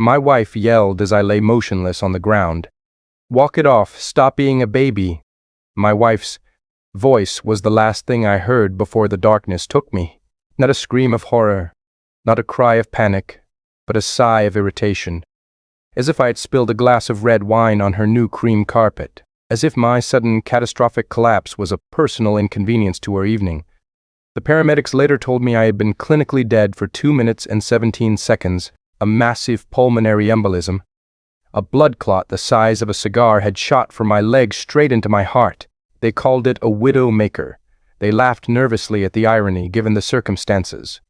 My wife yelled as I lay motionless on the ground. "Walk it off, stop being a baby." My wife's voice was the last thing I heard before the darkness took me. Not a scream of horror, not a cry of panic, but a sigh of irritation. As if I had spilled a glass of red wine on her new cream carpet. As if my sudden catastrophic collapse was a personal inconvenience to her evening. The paramedics later told me I had been clinically dead for 2 minutes and 17 seconds, a massive pulmonary embolism. A blood clot the size of a cigar had shot from my leg straight into my heart. They called it a widow maker. They laughed nervously at the irony given the circumstances.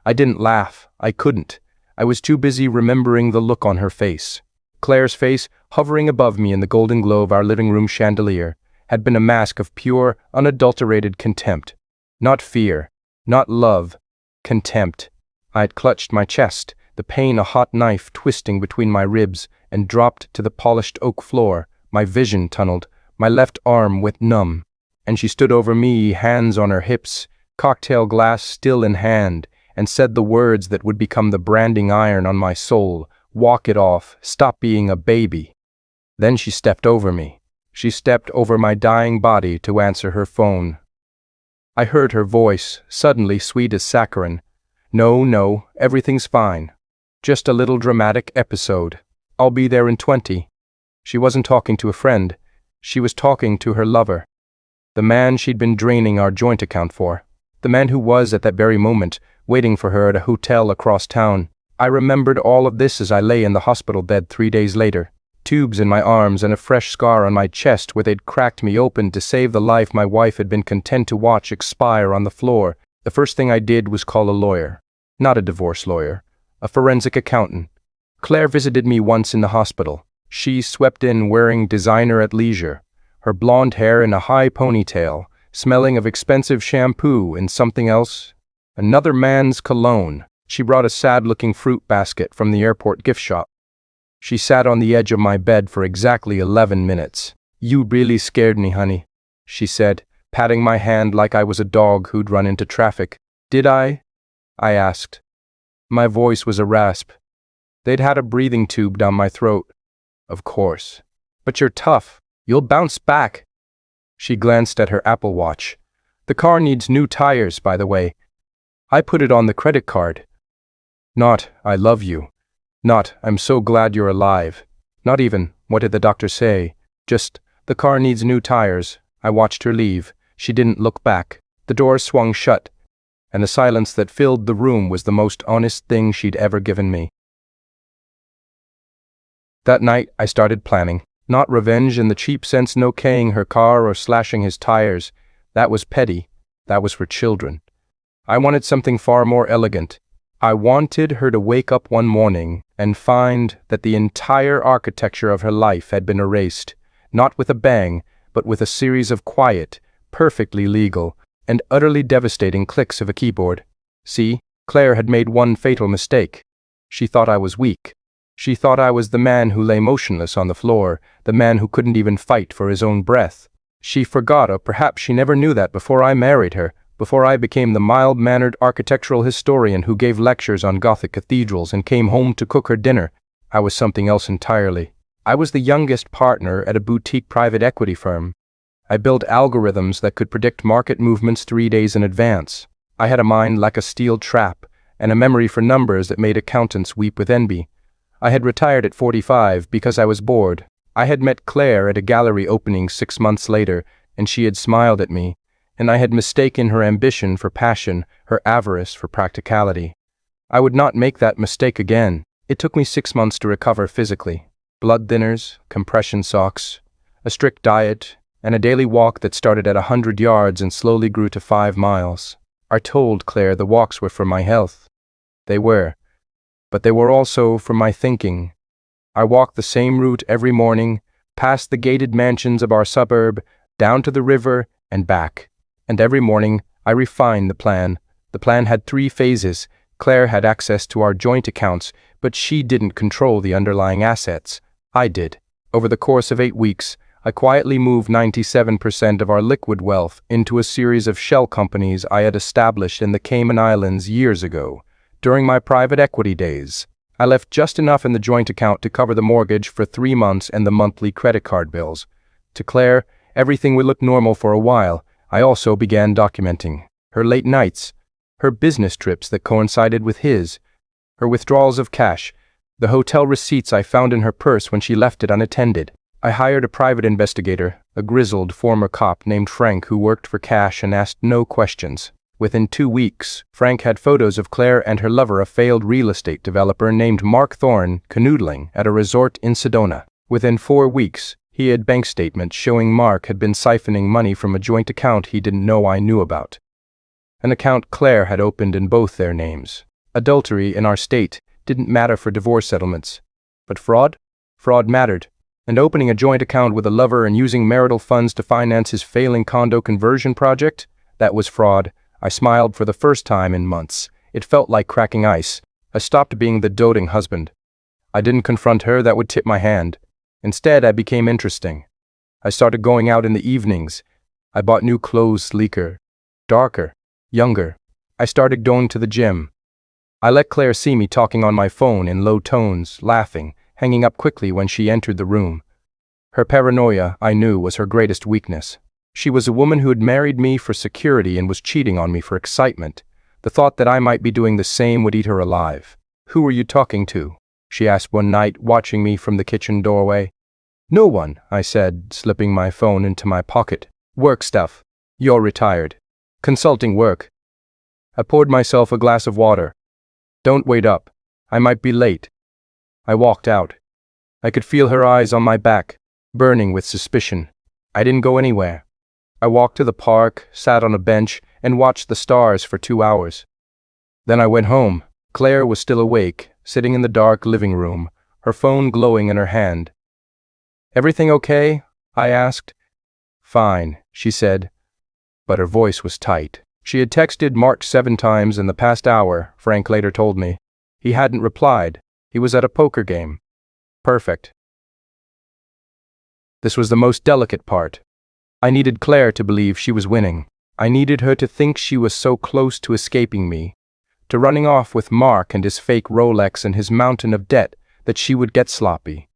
I didn't laugh. I couldn't. I was too busy remembering the look on her face. Claire's face, hovering above me in the golden glow of our living room chandelier, had been a mask of pure, unadulterated contempt. Not fear, not love, contempt. I had clutched my chest, the pain a hot knife twisting between my ribs, and dropped to the polished oak floor, my vision tunneled, my left arm went numb. And she stood over me, hands on her hips, cocktail glass still in hand, and said the words that would become the branding iron on my soul: "Walk it off, stop being a baby." Then she stepped over me. She stepped over my dying body to answer her phone. I heard her voice, suddenly sweet as saccharin. No, everything's fine. Just a little dramatic episode. I'll be there in 20. She wasn't talking to a friend. She was talking to her lover. The man she'd been draining our joint account for. The man who was, at that very moment, waiting for her at a hotel across town. I remembered all of this as I lay in the hospital bed 3 days later. Tubes in my arms and a fresh scar on my chest where they'd cracked me open to save the life my wife had been content to watch expire on the floor. The first thing I did was call a lawyer. Not a divorce lawyer. A forensic accountant. Claire visited me once in the hospital. She swept in wearing designer at leisure, her blonde hair in a high ponytail, smelling of expensive shampoo and something else. Another man's cologne. She brought a sad-looking fruit basket from the airport gift shop. She sat on the edge of my bed for exactly 11 minutes. "You really scared me, honey," she said, patting my hand like I was a dog who'd run into traffic. "Did I?" I asked. My voice was a rasp. They'd had a breathing tube down my throat. "Of course. But you're tough. You'll bounce back." She glanced at her Apple Watch. "The car needs new tires, by the way. I put it on the credit card." Not, "I love you." Not, "I'm so glad you're alive." Not even, "What did the doctor say?" Just, "The car needs new tires." I watched her leave. She didn't look back. The door swung shut, and the silence that filled the room was the most honest thing she'd ever given me. That night, I started planning. Not revenge in the cheap sense, no K-ing her car or slashing his tires. That was petty. That was for children. I wanted something far more elegant. I wanted her to wake up one morning and find that the entire architecture of her life had been erased, not with a bang, but with a series of quiet, perfectly legal, and utterly devastating clicks of a keyboard. See, Claire had made one fatal mistake. She thought I was weak. She thought I was the man who lay motionless on the floor, the man who couldn't even fight for his own breath. She forgot, or perhaps she never knew that before I married her, before I became the mild-mannered architectural historian who gave lectures on Gothic cathedrals and came home to cook her dinner, I was something else entirely. I was the youngest partner at a boutique private equity firm. I built algorithms that could predict market movements 3 days in advance. I had a mind like a steel trap, and a memory for numbers that made accountants weep with envy. I had retired at 45 because I was bored. I had met Claire at a gallery opening 6 months later, and she had smiled at me, and I had mistaken her ambition for passion, her avarice for practicality. I would not make that mistake again. It took me 6 months to recover physically. Blood thinners, compression socks, a strict diet, and a daily walk that started at 100 yards and slowly grew to 5 miles. I told Claire the walks were for my health. They were. But they were also for my thinking. I walked the same route every morning, past the gated mansions of our suburb, down to the river, and back. And every morning, I refined the plan. The plan had 3 phases. Claire had access to our joint accounts, but she didn't control the underlying assets. I did. Over the course of 8 weeks, I quietly moved 97% of our liquid wealth into a series of shell companies I had established in the Cayman Islands years ago. During my private equity days, I left just enough in the joint account to cover the mortgage for 3 months and the monthly credit card bills. To Claire, everything would look normal for a while. I also began documenting her late nights, her business trips that coincided with his, her withdrawals of cash, the hotel receipts I found in her purse when she left it unattended. I hired a private investigator, a grizzled former cop named Frank who worked for cash and asked no questions. Within 2 weeks, Frank had photos of Claire and her lover, a failed real estate developer named Mark Thorne, canoodling at a resort in Sedona. Within 4 weeks, he had bank statements showing Mark had been siphoning money from a joint account he didn't know I knew about. An account Claire had opened in both their names. Adultery in our state didn't matter for divorce settlements. But fraud? Fraud mattered. And opening a joint account with a lover and using marital funds to finance his failing condo conversion project? That was fraud. I smiled for the first time in months. It felt like cracking ice. I stopped being the doting husband. I didn't confront her, that would tip my hand. Instead, I became interesting. I started going out in the evenings. I bought new clothes, sleeker, darker, younger. I started going to the gym. I let Claire see me talking on my phone in low tones, laughing, hanging up quickly when she entered the room. Her paranoia, I knew, was her greatest weakness. She was a woman who had married me for security and was cheating on me for excitement. The thought that I might be doing the same would eat her alive. "Who are you talking to?" she asked one night, watching me from the kitchen doorway. "No one," I said, slipping my phone into my pocket. "Work stuff. You're retired. Consulting work." I poured myself a glass of water. "Don't wait up. I might be late." I walked out. I could feel her eyes on my back, burning with suspicion. I didn't go anywhere. I walked to the park, sat on a bench, and watched the stars for 2 hours. Then I went home. Claire was still awake, sitting in the dark living room, her phone glowing in her hand. "Everything okay?" I asked. "Fine," she said, but her voice was tight. She had texted Mark 7 times in the past hour, Frank later told me. He hadn't replied. He was at a poker game. Perfect. This was the most delicate part. I needed Claire to believe she was winning. I needed her to think she was so close to escaping me, to running off with Mark and his fake Rolex and his mountain of debt, that she would get sloppy.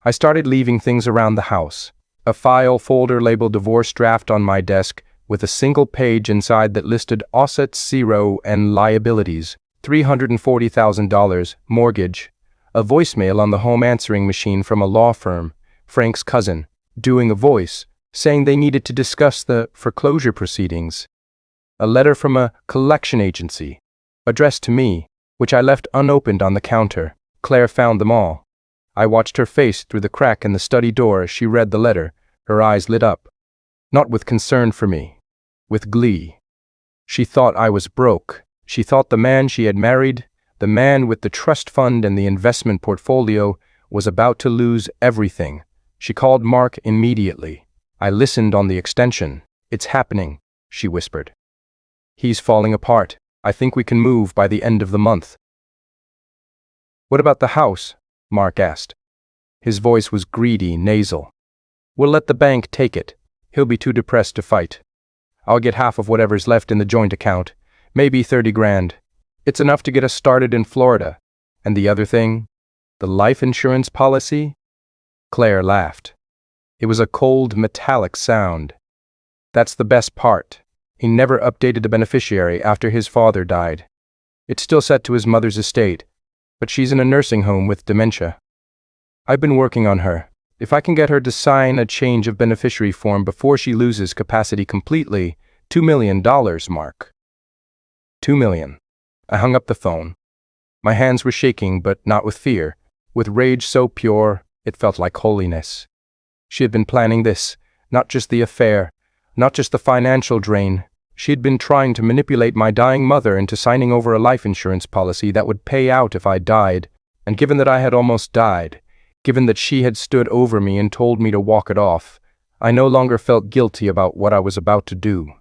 I started leaving things around the house. A file folder labeled divorce draft on my desk, with a single page inside that listed assets 0 and liabilities, $340,000, mortgage. A voicemail on the home answering machine from a law firm, Frank's cousin, doing a voice, saying they needed to discuss the foreclosure proceedings. A letter from a collection agency, addressed to me, which I left unopened on the counter. Claire found them all. I watched her face through the crack in the study door as she read the letter, her eyes lit up. Not with concern for me, with glee. She thought I was broke. She thought the man she had married, the man with the trust fund and the investment portfolio, was about to lose everything. She called Mark immediately. I listened on the extension. "It's happening," she whispered. "He's falling apart. I think we can move by the end of the month." "What about the house?" Mark asked. His voice was greedy, nasal. "We'll let the bank take it. He'll be too depressed to fight. I'll get half of whatever's left in the joint account, maybe 30 grand. It's enough to get us started in Florida. And the other thing? The life insurance policy?" Claire laughed. It was a cold, metallic sound. "That's the best part. He never updated the beneficiary after his father died. It's still set to his mother's estate, but she's in a nursing home with dementia. I've been working on her. If I can get her to sign a change of beneficiary form before she loses capacity completely, $2 million, Mark. $2 million. I hung up the phone. My hands were shaking, but not with fear, with rage so pure it felt like holiness. She had been planning this, not just the affair, not just the financial drain. She had been trying to manipulate my dying mother into signing over a life insurance policy that would pay out if I died, and given that I had almost died, given that she had stood over me and told me to walk it off, I no longer felt guilty about what I was about to do.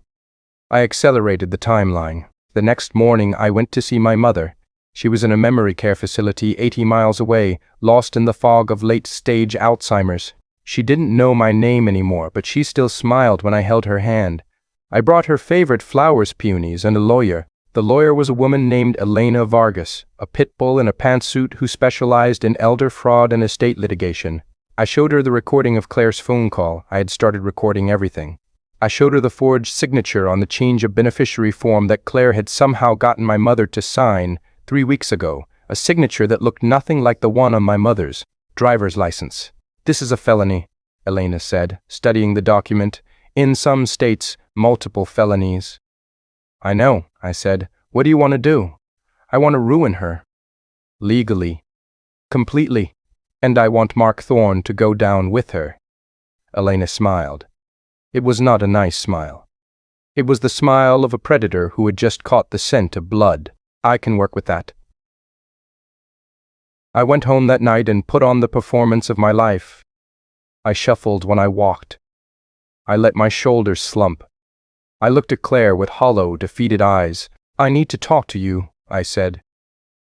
I accelerated the timeline. The next morning I went to see my mother. She was in a memory care facility 80 miles away, lost in the fog of late-stage Alzheimer's. She didn't know my name anymore, but she still smiled when I held her hand. I brought her favorite flowers, peonies, and a lawyer. The lawyer was a woman named Elena Vargas, a pit bull in a pantsuit who specialized in elder fraud and estate litigation. I showed her the recording of Claire's phone call. I had started recording everything. I showed her the forged signature on the change of beneficiary form that Claire had somehow gotten my mother to sign 3 weeks ago, a signature that looked nothing like the one on my mother's driver's license. "This is a felony," Elena said, studying the document. "In some states, multiple felonies." "I know," I said. "What do you want to do?" "I want to ruin her." "Legally." "Completely. And I want Mark Thorne to go down with her." Elena smiled. It was not a nice smile. It was the smile of a predator who had just caught the scent of blood. "I can work with that." I went home that night and put on the performance of my life. I shuffled when I walked. I let my shoulders slump. I looked at Claire with hollow, defeated eyes. "I need to talk to you," I said.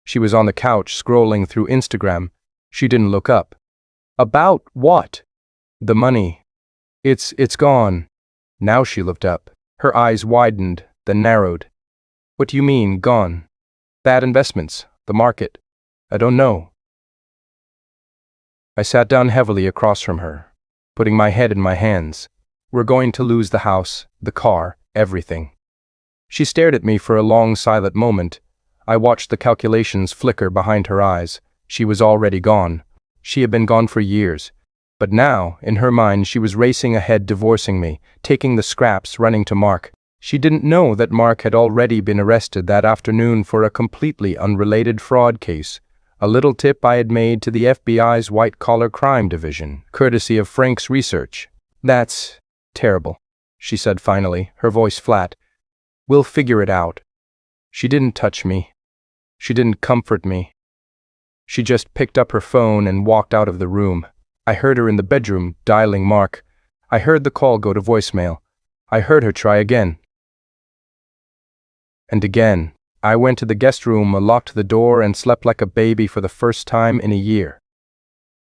She was on the couch scrolling through Instagram. She didn't look up. "About what?" "The money. It's gone." Now she looked up. Her eyes widened, then narrowed. "What do you mean, gone?" "Bad investments, the market. I don't know." I sat down heavily across from her, putting my head in my hands. "We're going to lose the house, the car, everything." She stared at me for a long silent moment. I watched the calculations flicker behind her eyes. She was already gone. She had been gone for years. But now, in her mind, she was racing ahead, divorcing me, taking the scraps, running to Mark. She didn't know that Mark had already been arrested that afternoon for a completely unrelated fraud case, a little tip I had made to the FBI's white-collar crime division, courtesy of Frank's research. "That's terrible," she said finally, her voice flat. "We'll figure it out." She didn't touch me. She didn't comfort me. She just picked up her phone and walked out of the room. I heard her in the bedroom, dialing Mark. I heard the call go to voicemail. I heard her try again. And again. I went to the guest room, locked the door, and slept like a baby for the first time in a year.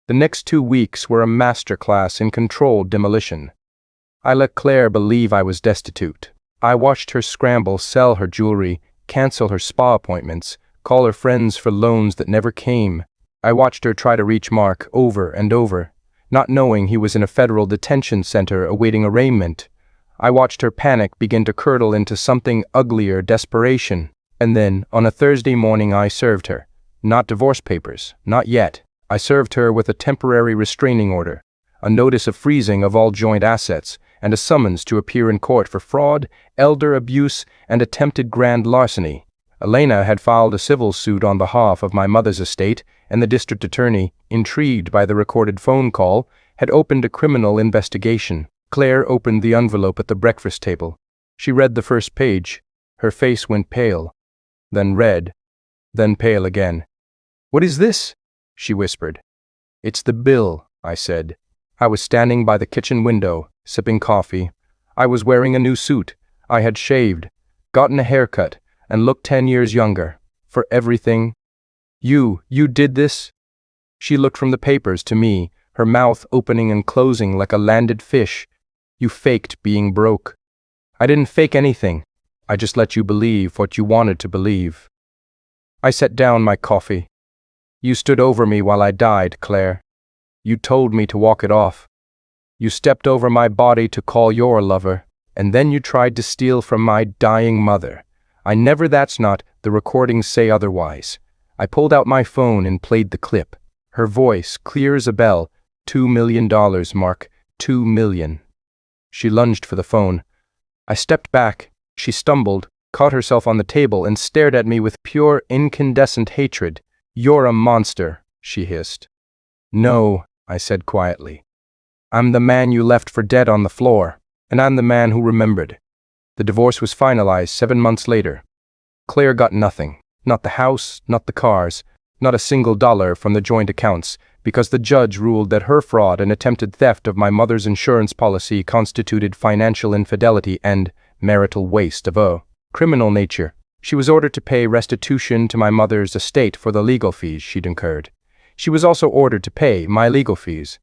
The next 2 weeks were a masterclass in controlled demolition. I let Claire believe I was destitute. I watched her scramble, sell her jewelry, cancel her spa appointments, call her friends for loans that never came. I watched her try to reach Mark over and over, not knowing he was in a federal detention center awaiting arraignment. I watched her panic begin to curdle into something uglier, desperation. And then, on a Thursday morning, I served her. Not divorce papers, not yet. I served her with a temporary restraining order, a notice of freezing of all joint assets, and a summons to appear in court for fraud, elder abuse, and attempted grand larceny. Elena had filed a civil suit on behalf of my mother's estate, and the district attorney, intrigued by the recorded phone call, had opened a criminal investigation. Claire opened the envelope at the breakfast table. She read the first page. Her face went pale, then red, then pale again. "What is this?" she whispered. "It's the bill," I said. I was standing by the kitchen window, sipping coffee. I was wearing a new suit. I had shaved, gotten a haircut, and looked 10 years younger. For everything. You did this?" She looked from the papers to me, her mouth opening and closing like a landed fish. "You faked being broke." "I didn't fake anything. I just let you believe what you wanted to believe." I set down my coffee. "You stood over me while I died, Claire. You told me to walk it off. You stepped over my body to call your lover, and then you tried to steal from my dying mother. I never, that's not, the recordings say otherwise." I pulled out my phone and played the clip. Her voice, clear as a bell. $2 million, Mark. 2 million. She lunged for the phone. I stepped back. She stumbled, caught herself on the table, and stared at me with pure, incandescent hatred. "You're a monster," she hissed. "No," I said quietly. "I'm the man you left for dead on the floor, and I'm the man who remembered." The divorce was finalized 7 months later. Claire got nothing. Not the house, not the cars, not a single dollar from the joint accounts, because the judge ruled that her fraud and attempted theft of my mother's insurance policy constituted financial infidelity and marital waste of a criminal nature. She was ordered to pay restitution to my mother's estate for the legal fees she'd incurred. She was also ordered to pay my legal fees.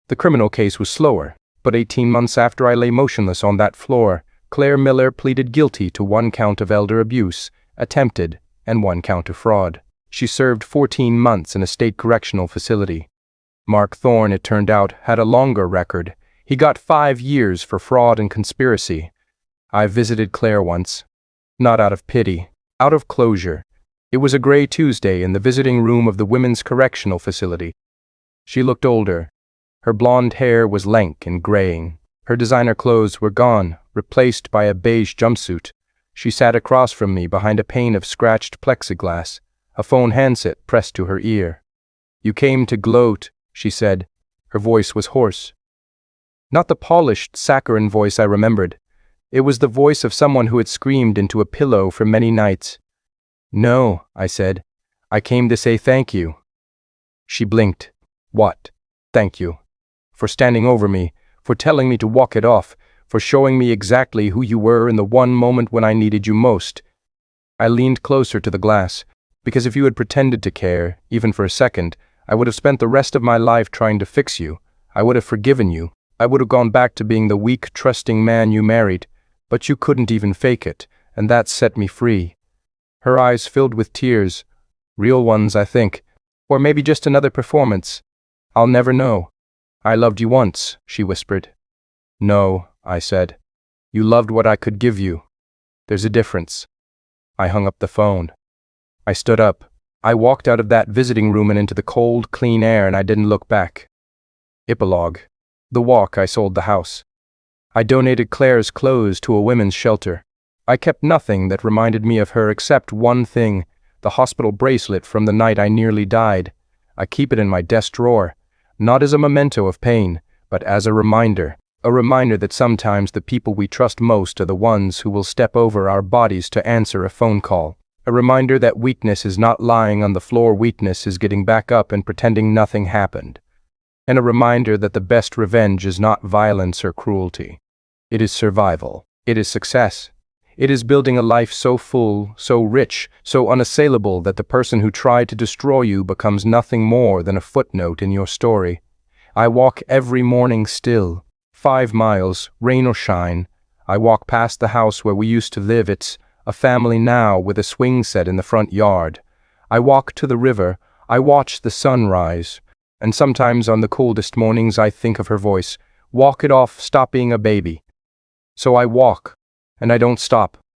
The criminal case was slower, but 18 months after I lay motionless on that floor, Claire Miller pleaded guilty to 1 count of elder abuse, attempted, and 1 count of fraud. She served 14 months in a state correctional facility. Mark Thorne, it turned out, had a longer record. He got 5 years for fraud and conspiracy. I visited Claire once. Not out of pity, out of closure. It was a gray Tuesday in the visiting room of the women's correctional facility. She looked older. Her blonde hair was lank and graying. Her designer clothes were gone, replaced by a beige jumpsuit. She sat across from me behind a pane of scratched plexiglass, a phone handset pressed to her ear. "You came to gloat," she said. Her voice was hoarse. Not the polished, saccharine voice I remembered. It was the voice of someone who had screamed into a pillow for many nights. "No," I said. "I came to say thank you." She blinked. "What? Thank you. For standing over me, for telling me to walk it off, for showing me exactly who you were in the one moment when I needed you most." I leaned closer to the glass, because if you had pretended to care, even for a second, I would have spent the rest of my life trying to fix you. I would have forgiven you. I would have gone back to being the weak, trusting man you married, but you couldn't even fake it, and that set me free. Her eyes filled with tears, real ones, I think, or maybe just another performance. I'll never know. "I loved you once," she whispered. "No," I said. "You loved what I could give you. There's a difference." I hung up the phone. I stood up. I walked out of that visiting room and into the cold, clean air, and I didn't look back. Epilogue. The walk, I sold the house. I donated Claire's clothes to a women's shelter. I kept nothing that reminded me of her except one thing, the hospital bracelet from the night I nearly died. I keep it in my desk drawer, not as a memento of pain, but as a reminder that sometimes the people we trust most are the ones who will step over our bodies to answer a phone call. A reminder that weakness is not lying on the floor, weakness is getting back up and pretending nothing happened. And a reminder that the best revenge is not violence or cruelty. It is survival. It is success. It is building a life so full, so rich, so unassailable that the person who tried to destroy you becomes nothing more than a footnote in your story. I walk every morning still, 5 miles, rain or shine. I walk past the house where we used to live. It's a family now with a swing set in the front yard. I walk to the river. I watch the sun rise. And sometimes on the coldest mornings I think of her voice. "Walk it off, stop being a baby." So I walk, and I don't stop.